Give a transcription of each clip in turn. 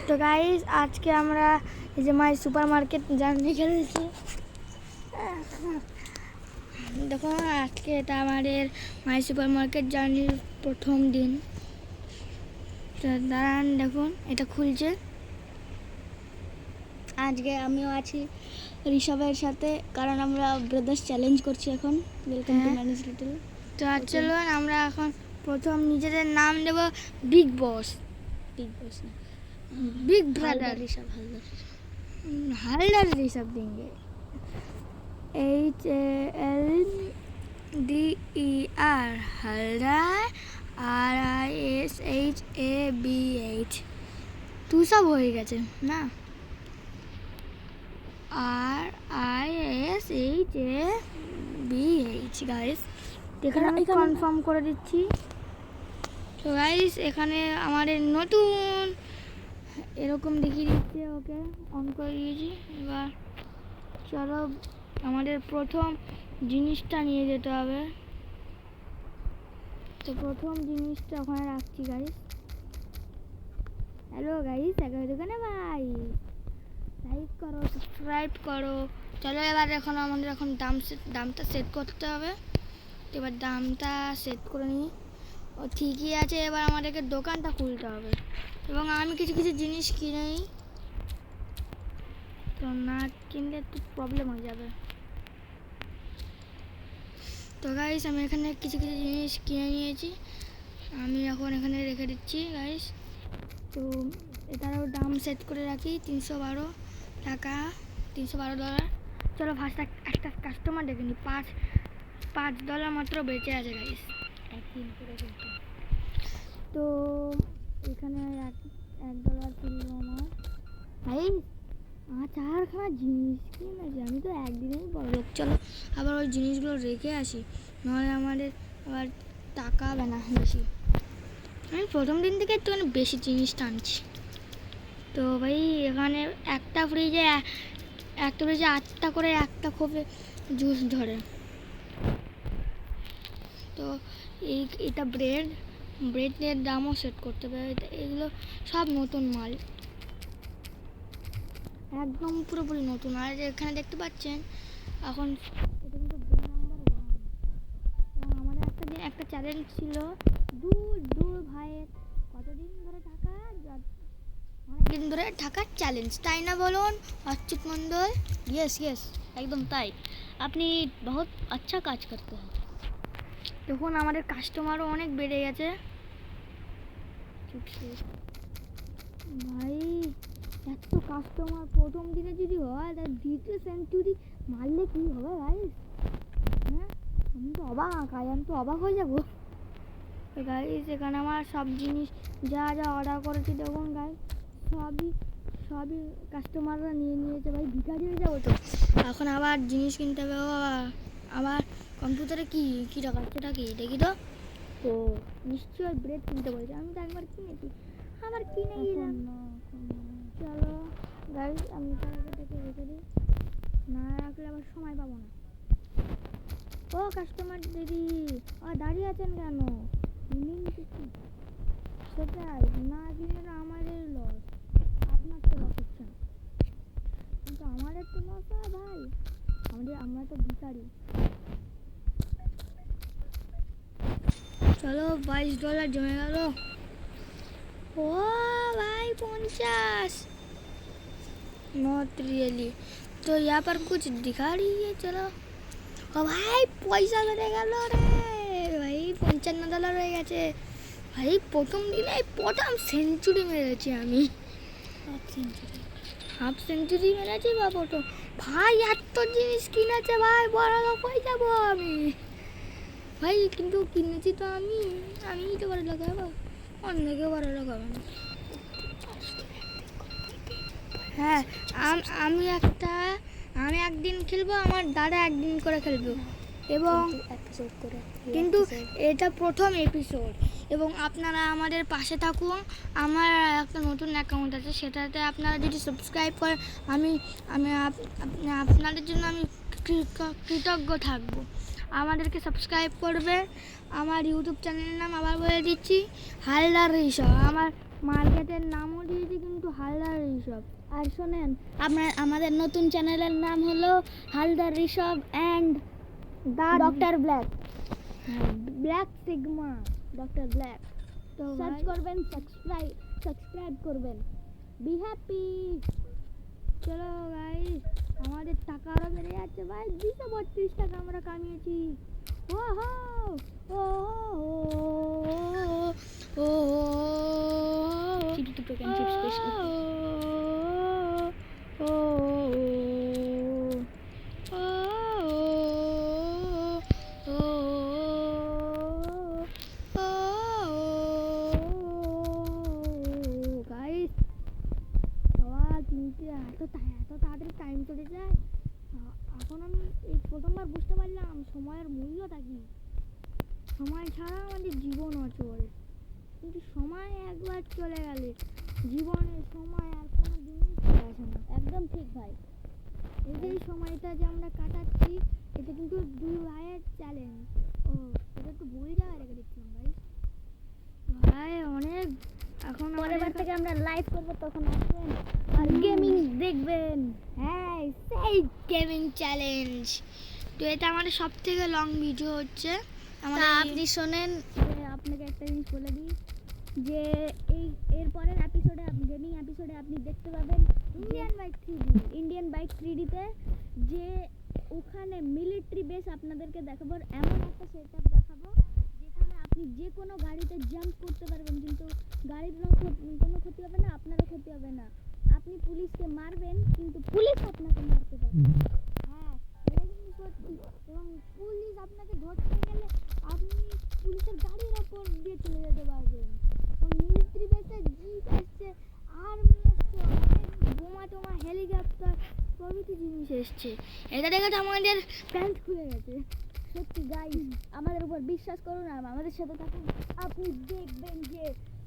তো গাইস আজকে আমরা এই যে মাই সুপার মার্কেট জার্নি খেলেছি। দেখো আজকে এটা আমাদের মাই সুপার মার্কেট জার্নির প্রথম দিন। তো দাঁড়ান দেখুন এটা খুলছে। আজকে আমিও আছি ঋষভের সাথে, কারণ আমরা ব্রাদার্স চ্যালেঞ্জ করছি এখন। Welcome to manage little. তো আর চলুন আমরা এখন প্রথম নিজেদের নাম দেব বিগ বস। বিগ বস না, बिग ब्रदर ऋषभ हालदार। हालदार ऋषभ देंगे। HALDER हालदार RISHABH तू सब हो গেছে না। RISHABH গাইস এখানে আমি কনফার্ম করে দিচ্ছি। তো গাইস এখানে আমাদের নতুন এরকম দেখিয়ে দিচ্ছে, ওকে অন করে দিয়েছি। এবার চলো আমাদের প্রথম জিনিসটা নিয়ে যেতে হবে। তো প্রথম জিনিসটা ওখানে রাখছি গাইস। হ্যালো গাইস, দোকানে ভাই লাইক করো, সাবস্ক্রাইব করো। চলো এবার এখন আমাদের দামটা সেট করতে হবে। তো এবার দামটা সেট করে নিই। ও ঠিকই আছে, এবার আমাদেরকে দোকানটা খুলতে হবে এবং আমি কিছু কিছু জিনিস কিনে নিই। তো না কিনলে একটু প্রবলেম হয়ে যাবে। তো গাইস আমি এখানে কিছু কিছু জিনিস কিনে নিয়েছি, আমি এখন এখানে রেখে দিচ্ছি গাইস। তো এটারও দাম সেট করে রাখি 312 টাকা, $312। চলো ফার্স্ট একটা কাস্টমার ডেকে নিই। $5 মাত্র বেঁচে আছে গাইস, একদিন করে কিন্তু। তো এখানে $1 কিনলো আমার ভাই। চারখানা জিনিস কিনেছি, আমি তো একদিনেই বড় লোক। চলো আবার ওই জিনিসগুলো রেখে আসি, নাহলে আমাদের আবার টাকা হবে না বেশি। আমি প্রথম দিন থেকে একটুখানি বেশি জিনিস টানছি। তো ভাই এখানে একটা ফ্রিজে 8টা করে একটা খোপে জুস ধরে। তো এটা ব্রেডের দামও সেট করতে হবে। এগুলো সব নতুন মাল, একদম পুরোপুরি নতুন। আর এখানে দেখতে পাচ্ছেন এখন এটা কিন্তু নাম্বার 1। এবং আমাদের একটা চ্যালেঞ্জ ছিল দূর ভাইয়ের কতদিন ধরে থাকা, অনেকদিন ধরে থাকার চ্যালেঞ্জ, তাই না বলুন অচ্যুত মণ্ডল? यस एकदम তাই। আপনি বহুত আচ্ছা কাজ করতে हैं। দেখুন আমাদের কাস্টমারও অনেক বেড়ে গেছে ভাই। এত কাস্টমার প্রথম দিনে যদি হয়, তার দ্বিতীয় সেঞ্চুরি মারলে কি হবে ভাই? হ্যাঁ আমি তো অবাক হয়ে যাবো গাইস। এখানে আমার সব জিনিস যা অর্ডার করেছি দেখুন গাইস, সবই কাস্টমাররা নিয়ে নিয়েছে ভাই। ভিখারি হয়ে যাবো তো। এখন আবার জিনিস কিনতে হবে। আবার কম্পিউটারে কি দেখাচ্ছে, এটা কি দেখি তো। ও নিশ্চয়ই ব্রেড কিনতে বলেছে, আমি তো একবার কিনেছি, আবার কিনে গেলাম। চলো গাইস আমি এটাকে রেখে দিই, না রাখলে আবার সময় পাবো না। ও কাস্টমার দিদি দাঁড়িয়ে আছেন কেন? সেটাই, না কিনে তো আমাদের লস, আপনার তো লস হচ্ছে না, কিন্তু আমাদের তো লস হয় ভাই। আমরা তো ভিখারি। चलो $22 जमे गल। ओ भाई 50 नॉट रियली। तो यहाँ पर कुछ दिखा रही है। चलो ओ भाई पैसा বেড়ে গেল রে ভাই, $55 হয়ে গেছে ভাই। প্রথম দিনে প্রথম সেঞ্চুরি মেরেছি আমি, হাফ সেঞ্চুরি মেরেছি বা প্রথম। ভাই এত জিনিস কিনেছে ভাই, বড় লোক হয়ে যাবো আমি ভাই। কিন্তু কিনেছি তো আমিই তো বড় লাগাবো, অন্য কেউ বড় লাগাবো না। হ্যাঁ আমি একদিন খেলবো, আমার দাদা একদিন করে খেলবো, এবং কিন্তু এটা প্রথম এপিসোড। এবং আপনারা আমাদের পাশে থাকুন। আমার একটা নতুন অ্যাকাউন্ট আছে, সেটাতে আপনারা যদি সাবস্ক্রাইব করেন আমি আপনাদের জন্য আমি কৃতজ্ঞ থাকবো। আমাদেরকে সাবস্ক্রাইব করবে। আমার ইউটিউব চ্যানেলের নাম আবার বলে দিচ্ছি, হালদার ঋষভ। আমার মার্কেটের নামও দিয়েছি কিন্তু হালদার ঋষভ। আর শোনেন, আমাদের নতুন চ্যানেলের নাম হলো Haldar Rishabh and doctor black, black sigma. Doctor black. তো সার্চ করবেন, সাবস্ক্রাইব করবেন। Be happy. চলো গাইস, আমাদের টাকা আরও বেড়ে যাচ্ছে ভাই। 232 টাকা আমরা কামিয়েছি। ও হো ও ও চিপস টোকেন চিপস স্পেশাল। এত তাড়াতাড়ি টাইম চলে যায়। এখন আমি এই প্রথমবার বুঝতে পারলাম সময়ের মূল্যটা কি। সময় ছাড়া আমাদের জীবন অচল, কিন্তু সময় একবার চলে গেলে জীবনে সময় আর কোনো জিনিস চলে আসে না। একদম ঠিক ভাই। এই যে এই সময়টা যে আমরা কাটাচ্ছি, এটা কিন্তু দুই ভাইয়ের চ্যালেঞ্জ। ও, এটা একটু ভুল জায়গায় রেখে দিচ্ছিলাম ভাই। ভাই অনেক, এখন পরের বার থেকে আমরা লাইভ করব, তখন আসবেন আর গেমিং দেখবেন। হ্যাঁ, সেই গেমিং চ্যালেঞ্জ। তো এটা আমাদের সব থেকে লং ভিডিও হচ্ছে। তা আমাদের আপনি শোনেন, যে আপনাকে একটা জিনিস বলে দিই, যে এর পরের এপিসোডে, গেমিং এপিসোডে আপনি দেখতে পাবেন Indian bike 3D। Indian bike 3Dতে, যে ওখানে মিলিটারি বেস আপনাদেরকে দেখাবো। এমন একটা সেটআপ দেখাবো যেখানে আপনি যে কোনো গাড়িতে জাম্প করতে পারবেন, কিন্তু গাড়ির কোনো ক্ষতি হবে না, আপনারও ক্ষতি হবে না। আপনি পুলিশকে মারবেন কিন্তু পুলিশ আপনাকে মারতে পারবে না। হ্যাঁ, এটা কিন্তু সত্যি। এবং পুলিশ আপনাকে ধরতে গেলে আপনি পুলিশের গাড়ির ওপর দিয়ে চলে যেতে পারবেন। এবং মিলিটারি বেসে জিপ এসছে, আর্মি এসছে, অনেক বোমা টোমা, হেলিকপ্টার প্রভৃতি জিনিস এসছে। এটা দেখে তো আমাদের প্যান্ট খুলে গেছে। সত্যি গাইস, আমাদের উপর বিশ্বাস করুন আর আমাদের সাথে থাকুন, আপনি দেখবেন যে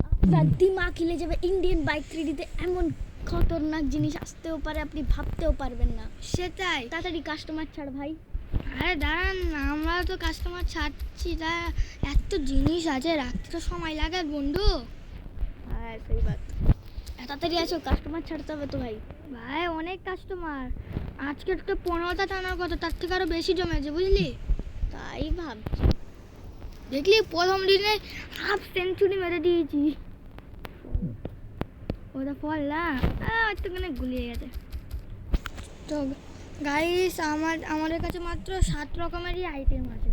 আপনার দিমাগ হিলে যাবে। ইন্ডিয়ান বাইক 3Dতে এমন খতরনাক জিনিস আসতেও পারে, আপনি ভাবতেও পারবেন না। সেটাই। তাড়াতাড়ি কাস্টমার ছাড় ভাই। আরে দাঁড়ান না, আমরা তো কাস্টমার ছাড়ছি, তা এত জিনিস আছে, রাখতে তো সময় লাগে বন্ধু। হ্যাঁ, সেই বাত। তাড়াতাড়ি আসো, কাস্টমার ছাড়তে হবে তো ভাই। ভাই অনেক কাস্টমার, আজকে তো 15টা টানার কথা, তার থেকে আরো বেশি জমেছে বুঝলি। তাই ভাবছি। দেখলি প্রথম দিনে হাফ সেঞ্চুরি মেরে দিয়েছি। ওটা ফল না, একটুখানি গুলিয়ে গেছে। তো গাইস, আমাদের কাছে মাত্র 7 রকমেরই আইটেম আছে।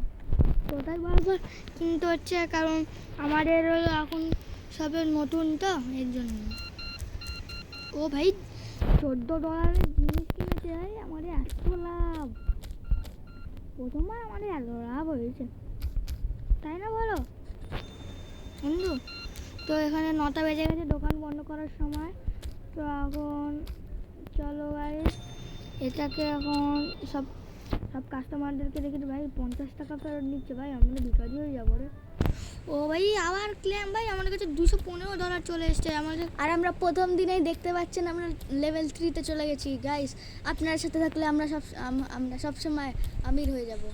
কোথায় বারবার কিনতে হচ্ছে, কারণ আমাদের এখন সবে নতুন তো, এর জন্য। ও ভাই, $14 জিনিস কিনেছে, আমাদের এত লাভ। প্রথমবার আমাদের এত লাভ হয়েছে, তাই না বলো বন্ধু? তো এখানে 9টা বেজে গেছে, দোকান বন্ধ করার সময়। তো এখন চলো গাইস, এটাকে এখন সব কাস্টমারদেরকে দেখি ভাই 50 টাকা ফেরত নিচ্ছে। ভাই আমরা বিকারি হয়ে যাবো রে। ও ভাই আবার ক্লেম, ভাই আমাদের কাছে $215 চলে এসছে আমাদের। আর আমরা প্রথম দিনেই দেখতে পাচ্ছেন আমরা লেভেল 3তে চলে গেছি গাইস। আপনার সাথে থাকলে আমরা সব সময় আমির হয়ে যাব।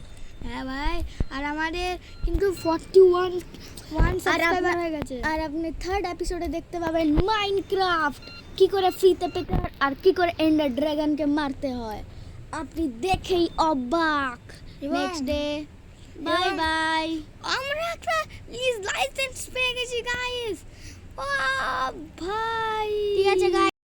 হ্যাঁ ভাই, আর আমাদের কিন্তু 41 সাবস্ক্রাইবার হয়ে গেছে। আর আপনি থার্ড এপিসোডে দেখতে পাবেন মাইনক্রাফট কি করে ফ্রিতে পেতে হয় আর কি করে এন্ডার ড্রাগনকে মারতে হয়। আপনি দেখেই অবাক। Next day, bye bye. আমরা একটা লাইসেন্স পেয়ে গেছি গাইস। ও ভাই, ঠিক আছে